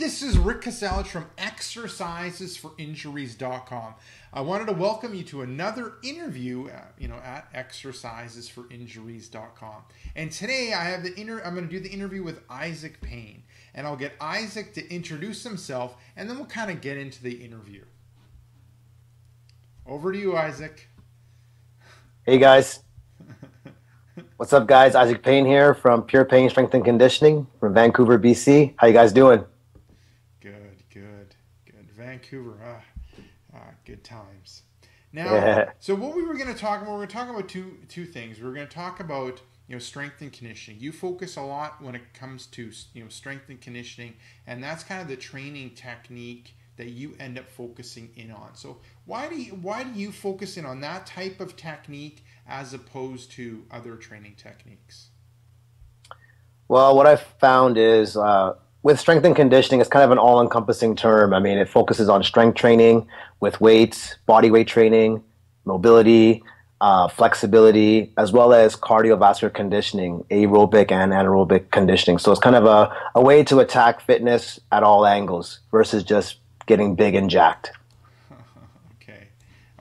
This is Rick Kasalich from exercisesforinjuries.com. I wanted to welcome you to another interview, at exercisesforinjuries.com. And today I'm going to do the interview with Isaac Payne, and I'll get Isaac to introduce himself, and then we'll kind of get into the interview. Over to you, Isaac. Hey guys. What's up, guys? Isaac Payne here from Pure Payne Strength and Conditioning from Vancouver, BC. How you guys doing? Good. Vancouver, good times. Now, So what we were going to talk about, we're going to talk about two things. We're going to talk about strength and conditioning. You focus a lot when it comes to strength and conditioning, and that's kind of the training technique that you end up focusing in on. So why do you focus in on that type of technique as opposed to other training techniques? Well, what I've found is with strength and conditioning, it's kind of an all-encompassing term. I mean, it focuses on strength training with weights, body weight training, mobility, flexibility, as well as cardiovascular conditioning, aerobic and anaerobic conditioning. So it's kind of a way to attack fitness at all angles versus just getting big and jacked.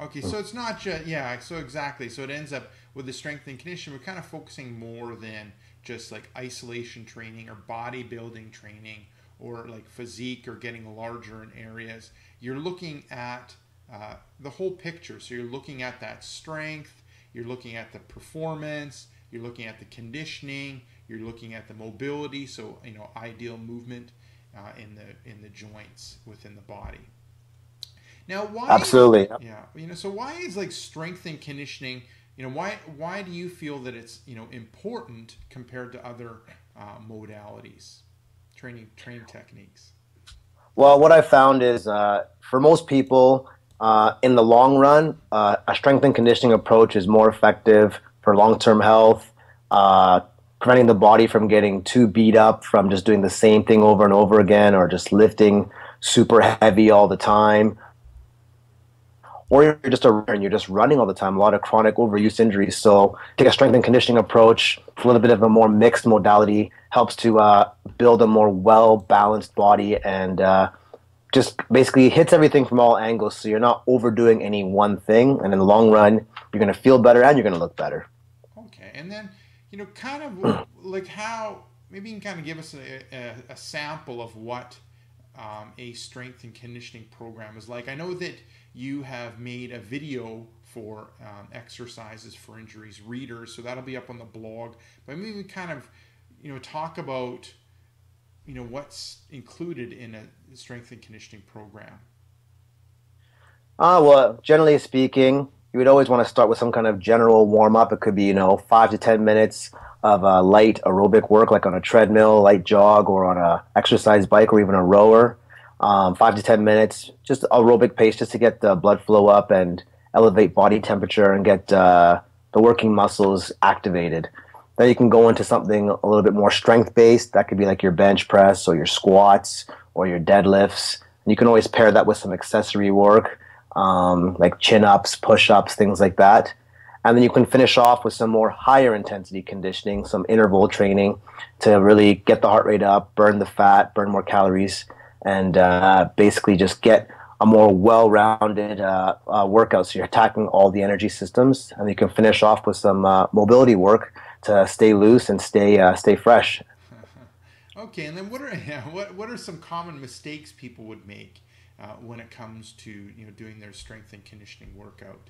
Okay, so it's not just, so exactly. So it ends up with the strength and conditioning, we're kind of focusing more than just like isolation training or bodybuilding training or like physique or getting larger in areas. You're looking at the whole picture. So you're looking at that strength, you're looking at the performance, you're looking at the conditioning, you're looking at the mobility, so ideal movement in the joints within the body. Now, why? Absolutely. So why is like strength and conditioning? Why do you feel that it's important compared to other modalities, training techniques? Well, what I found is for most people, in the long run, a strength and conditioning approach is more effective for long-term health, preventing the body from getting too beat up from just doing the same thing over and over again, or just lifting super heavy all the time. Or you're just a runner and you're just running all the time, a lot of chronic overuse injuries. So take a strength and conditioning approach, a little bit of a more mixed modality, helps to build a more well-balanced body and just basically hits everything from all angles. So you're not overdoing any one thing. And in the long run, you're going to feel better and you're going to look better. Okay. And then, kind of like how, maybe you can kind of give us a sample of what a strength and conditioning program is like. I know that you have made a video for Exercises for Injuries readers, so that'll be up on the blog. But maybe we kind of, talk about, what's included in a strength and conditioning program. Well, generally speaking, you would always want to start with some kind of general warm-up. It could be, 5 to 10 minutes of light aerobic work, like on a treadmill, light jog, or on a exercise bike, or even a rower. 5 to 10 minutes, just aerobic pace, just to get the blood flow up and elevate body temperature and get the working muscles activated. Then you can go into something a little bit more strength-based. That could be like your bench press or your squats or your deadlifts. And you can always pair that with some accessory work, like chin-ups, push-ups, things like that. And then you can finish off with some more higher intensity conditioning, some interval training to really get the heart rate up, burn the fat, burn more calories, and basically just get a more well-rounded workout. So you're attacking all the energy systems, and you can finish off with some mobility work to stay loose and stay fresh. Okay, and then what are some common mistakes people would make when it comes to doing their strength and conditioning workout?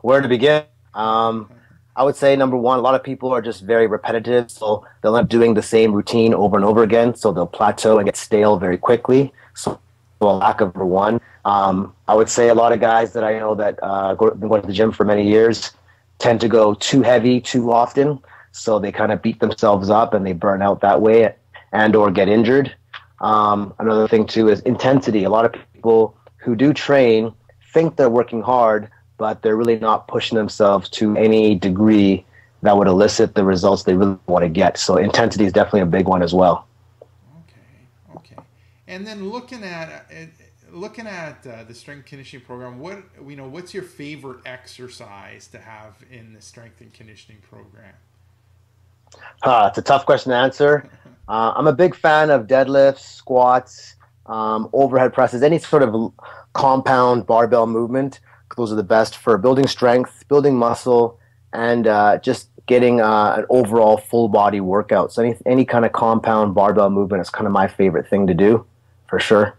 Where to begin? I would say number one, a lot of people are just very repetitive, so they'll end up doing the same routine over and over again, so they'll plateau and get stale very quickly. So a lack of number one. I would say a lot of guys that I know that been going to the gym for many years tend to go too heavy too often, so they kind of beat themselves up and they burn out that way and or get injured. Another thing too is intensity. A lot of people who do train think they're working hard, but they're really not pushing themselves to any degree that would elicit the results they really want to get. So intensity is definitely a big one as well. Okay. And then looking at the strength conditioning program, what's your favorite exercise to have in the strength and conditioning program? It's a tough question to answer. I'm a big fan of deadlifts, squats, overhead presses, any sort of compound barbell movement. Those are the best for building strength, building muscle, and just getting an overall full body workout. So any kind of compound barbell movement is kind of my favorite thing to do, for sure.